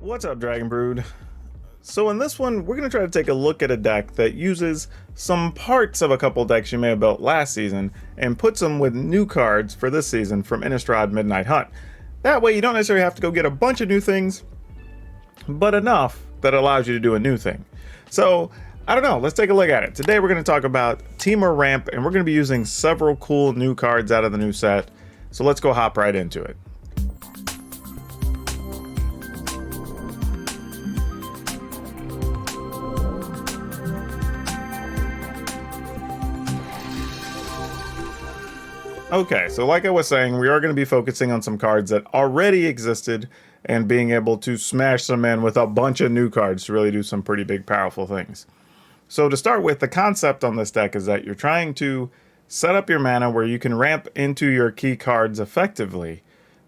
What's up, Dragon Brood? So in this one, we're going to try to take a look at a deck that uses some parts of a couple decks you may have built last season and puts them with new cards for this season from Innistrad Midnight Hunt. That way you don't necessarily have to go get a bunch of new things, but enough that allows you to do a new thing. So, I don't know, let's take a look at it. Today we're going to talk about Temur Ramp, and we're going to be using several cool new cards out of the new set. So let's go hop right into it. Okay, so like I was saying, we are going to be focusing on some cards that already existed and being able to smash them in with a bunch of new cards to really do some pretty big, powerful things. So to start with, the concept on this deck is that you're trying to set up your mana where you can ramp into your key cards effectively,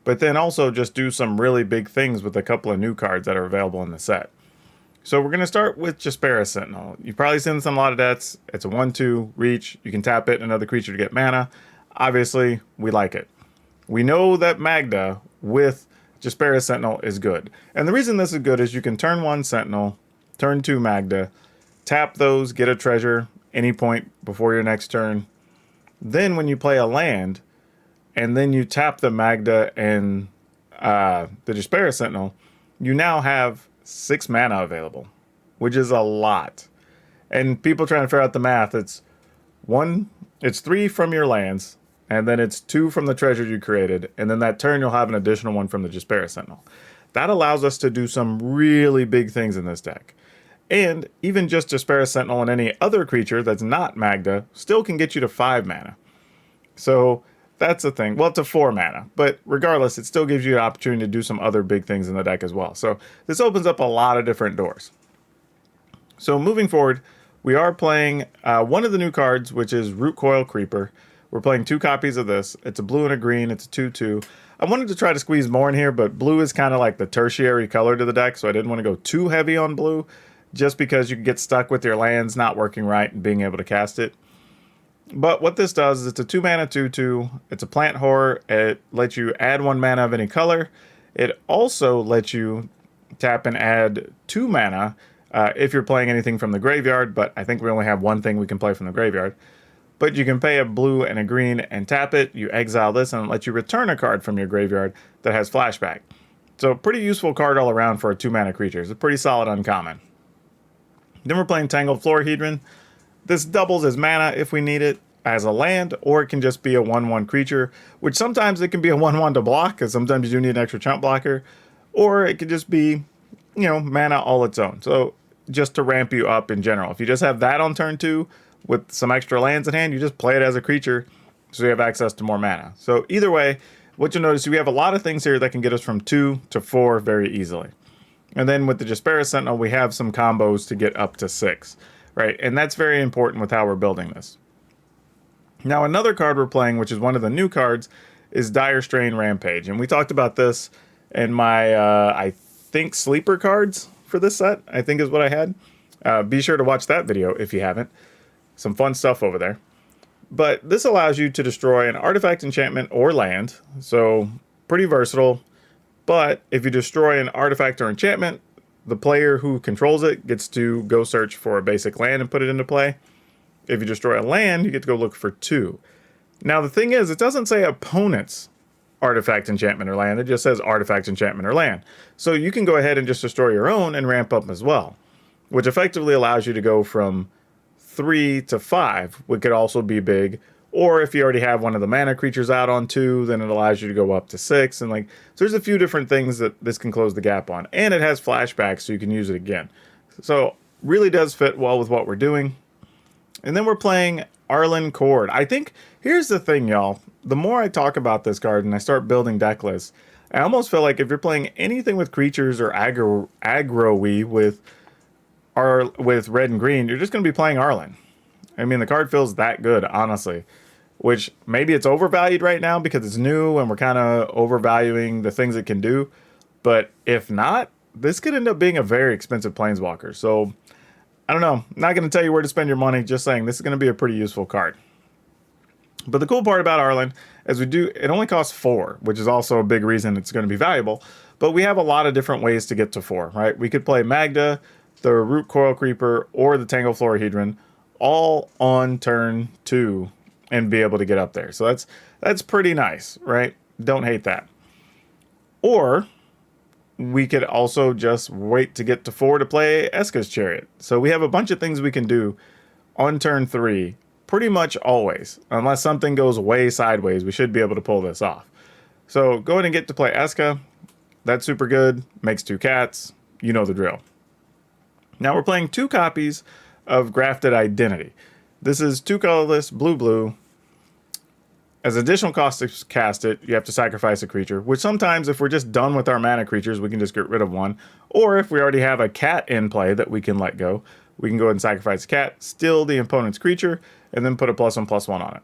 but then also just do some really big things with a couple of new cards that are available in the set. So we're going to start with Jaspera Sentinel. You've probably seen this in a lot of decks. It's a 1/2 reach. You can tap it, another creature to get mana. Obviously, we like it. We know that Magda with Jaspera Sentinel is good. And the reason this is good is you can turn 1 Sentinel, turn 2 Magda, tap those, get a treasure any point before your next turn. Then when you play a land, and then you tap the Magda and the Jaspera Sentinel, you now have 6 mana available, which is a lot. And people trying to figure out the math, it's 3 from your lands, and then it's 2 from the treasure you created, and then that turn you'll have an additional 1 from the Jaspera Sentinel. That allows us to do some really big things in this deck. And even just Jaspera Sentinel and any other creature that's not Magda still can get you to 5 mana. So that's the thing. Well, to 4 mana, but regardless, it still gives you an opportunity to do some other big things in the deck as well. So this opens up a lot of different doors. So moving forward, we are playing one of the new cards, which is Root Coil Creeper. We're playing 2 copies of this. It's a blue and a green. It's a 2/2. I wanted to try to squeeze more in here, but blue is kind of like the tertiary color to the deck, so I didn't want to go too heavy on blue, just because you can get stuck with your lands not working right and being able to cast it. But what this does is it's a 2 mana 2/2. It's a plant horror. It lets you add 1 mana of any color. It also lets you tap and add 2 mana if you're playing anything from the graveyard, but I think we only have 1 thing we can play from the graveyard. But you can pay a blue and a green and tap it, you exile this, and it lets you return a card from your graveyard that has flashback. So pretty useful card all around for a 2 mana creature. It's a pretty solid uncommon. Then we're playing Tangled Floorhedron. This doubles as mana if we need it as a land, or it can just be a 1/1 creature, which sometimes it can be a 1/1 to block, because sometimes you do need an extra chump blocker, or it could just be, mana all its own. So just to ramp you up in general. If you just have that on turn 2 with some extra lands in hand, you just play it as a creature so you have access to more mana. So either way, what you'll notice, we have a lot of things here that can get us from 2 to 4 very easily. And then with the Jaspera Sentinel, we have some combos to get up to 6, right? And that's very important with how we're building this. Now, another card we're playing, which is one of the new cards, is Dire Strain Rampage. And we talked about this in my, I think, sleeper cards for this set, I think is what I had. Be sure to watch that video if you haven't. Some fun stuff over there. But this allows you to destroy an artifact, enchantment, or land. So pretty versatile. But if you destroy an artifact or enchantment, the player who controls it gets to go search for a basic land and put it into play. If you destroy a land, you get to go look for 2. Now the thing is, it doesn't say opponent's artifact, enchantment, or land. It just says artifact, enchantment, or land. So you can go ahead and just destroy your own and ramp up as well, which effectively allows you to go from 3 to 5, which could also be big. Or if you already have one of the mana creatures out on 2, then it allows you to go up to 6. And so there's a few different things that this can close the gap on. And it has flashbacks, so you can use it again. So really does fit well with what we're doing. And then we're playing Arlen Cord. I think, here's the thing, y'all. The more I talk about this card and I start building deck lists, I almost feel like if you're playing anything with creatures or aggro-y with red and green, you're just going to be playing Arlen. I mean, the card feels that good, honestly. Which, maybe it's overvalued right now because it's new and we're kind of overvaluing the things it can do. But if not, this could end up being a very expensive Planeswalker. So, I don't know. I'm not going to tell you where to spend your money, just saying this is going to be a pretty useful card. But the cool part about Arlen is it only costs 4, which is also a big reason it's going to be valuable. but we have a lot of different ways to get to 4, right? We could play Magda, the Root Coil Creeper, or the Tangle Florahedron, all on turn 2 and be able to get up there. So that's pretty nice, right? Don't hate that. Or we could also just wait to get to 4 to play Eska's Chariot. So we have a bunch of things we can do on turn 3 pretty much always. Unless something goes way sideways, we should be able to pull this off. So go ahead and get to play Eska. That's super good. Makes 2 cats. You know the drill. Now we're playing 2 copies of Grafted Identity. This is 2 colorless, blue. As additional cost to cast it, you have to sacrifice a creature, which sometimes if we're just done with our mana creatures, we can just get rid of one. Or if we already have a cat in play that we can let go, we can go ahead and sacrifice a cat, steal the opponent's creature, and then put a +1/+1 on it.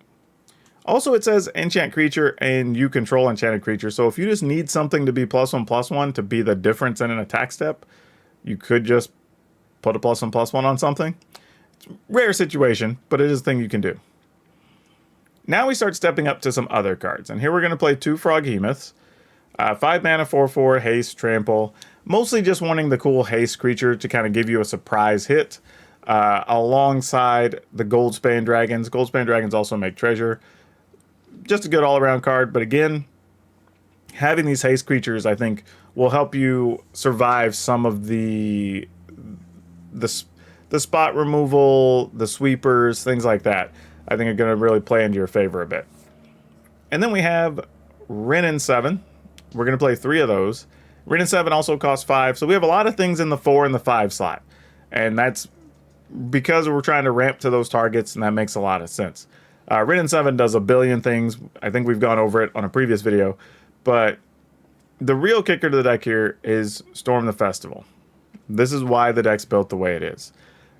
Also, it says enchant creature and you control enchanted creature. So if you just need something to be +1/+1 to be the difference in an attack step, you could just put a +1/+1 on something. It's a rare situation, but it is a thing you can do. Now we start stepping up to some other cards. And here we're going to play 2 Froghemoths. 5 mana, 4/4, haste, trample. Mostly just wanting the cool haste creature to kind of give you a surprise hit. Alongside the Goldspan Dragons. Goldspan Dragons also make treasure. Just a good all-around card. But again, having these haste creatures, I think, will help you survive some of the spot removal, the sweepers, things like that. I think are going to really play into your favor a bit. And then we have Wrenn and 7. We're going to play 3 of those. Wrenn and 7 also cost 5, so we have a lot of things in the 4 and the 5 slot. And that's because we're trying to ramp to those targets, and that makes a lot of sense. Wrenn and 7 does a billion things. I think we've gone over it on a previous video. But the real kicker to the deck here is Storm the Festival. This is why the deck's built the way it is.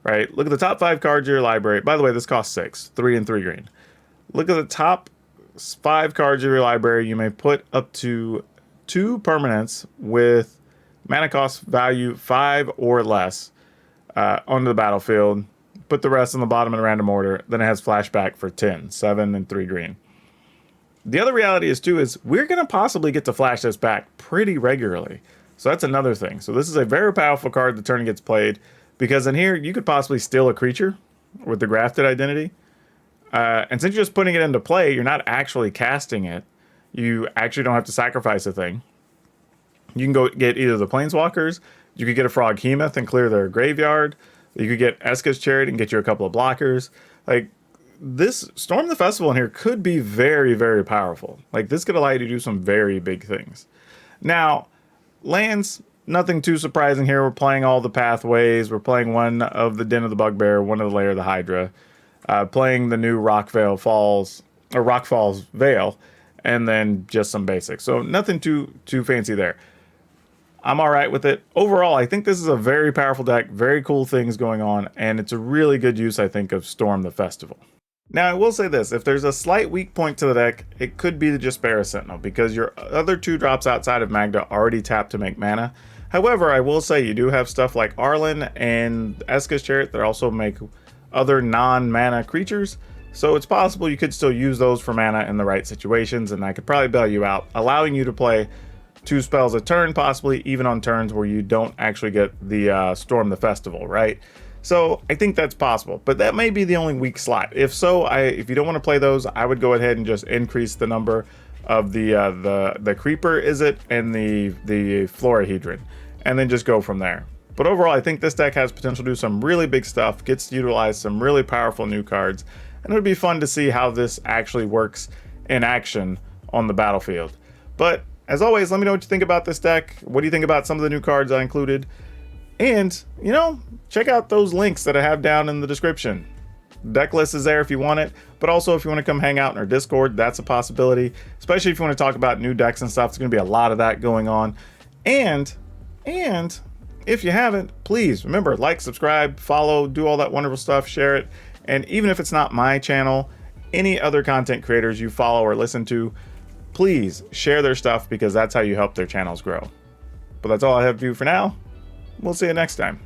Right? Look at the top 5 cards of your library. By the way, this costs 6. 3 and 3 green. Look at the top 5 cards of your library. You may put up to 2 permanents with mana cost value 5 or less onto the battlefield. Put the rest on the bottom in random order. Then it has flashback for 10. 7 and 3 green. The other reality is, too, is we're going to possibly get to flash this back pretty regularly. So that's another thing. So this is a very powerful card the turn it gets played. Because in here, you could possibly steal a creature with the Grafted Identity. And since you're just putting it into play, you're not actually casting it. You actually don't have to sacrifice a thing. You can go get either the Planeswalkers, you could get a Froghemoth and clear their graveyard, you could get Eska's Chariot and get you a couple of blockers. Like, this Storm the Festival in here could be very, very powerful. Like, this could allow you to do some very big things. Now, lands... Nothing too surprising here. We're playing all the pathways. We're playing one of the Den of the Bugbear, one of the Lair of the Hydra, playing the new Rock Falls Veil, and then just some basics. So nothing too fancy there. I'm all right with it. Overall, I think this is a very powerful deck, very cool things going on, and it's a really good use, I think, of Storm the Festival. Now, I will say this. If there's a slight weak point to the deck, it could be the Jaspera Sentinel, because your other 2 drops outside of Magda already tap to make mana. However, I will say you do have stuff like Arlen and Eska's Chariot that also make other non-mana creatures. So it's possible you could still use those for mana in the right situations, and I could probably bail you out, allowing you to play 2 spells a turn, possibly even on turns where you don't actually get the Storm the Festival, right? So I think that's possible, but that may be the only weak slot. If so, if you don't want to play those, I would go ahead and just increase the number of the Creeper, and the Florahedron, and then just go from there. But overall, I think this deck has potential to do some really big stuff, gets to utilize some really powerful new cards, and it would be fun to see how this actually works in action on the battlefield. But as always, let me know what you think about this deck. What do you think about some of the new cards I included? And, you know, check out those links that I have down in the description. Decklist is there if you want it, but also if you want to come hang out in our Discord, that's a possibility, especially if you want to talk about new decks and stuff. There's going to be a lot of that going on. And if you haven't, please remember, like, subscribe, follow, do all that wonderful stuff, share it. And even if it's not my channel, any other content creators you follow or listen to, please share their stuff, because that's how you help their channels grow. But that's all I have for you for now. We'll see you next time.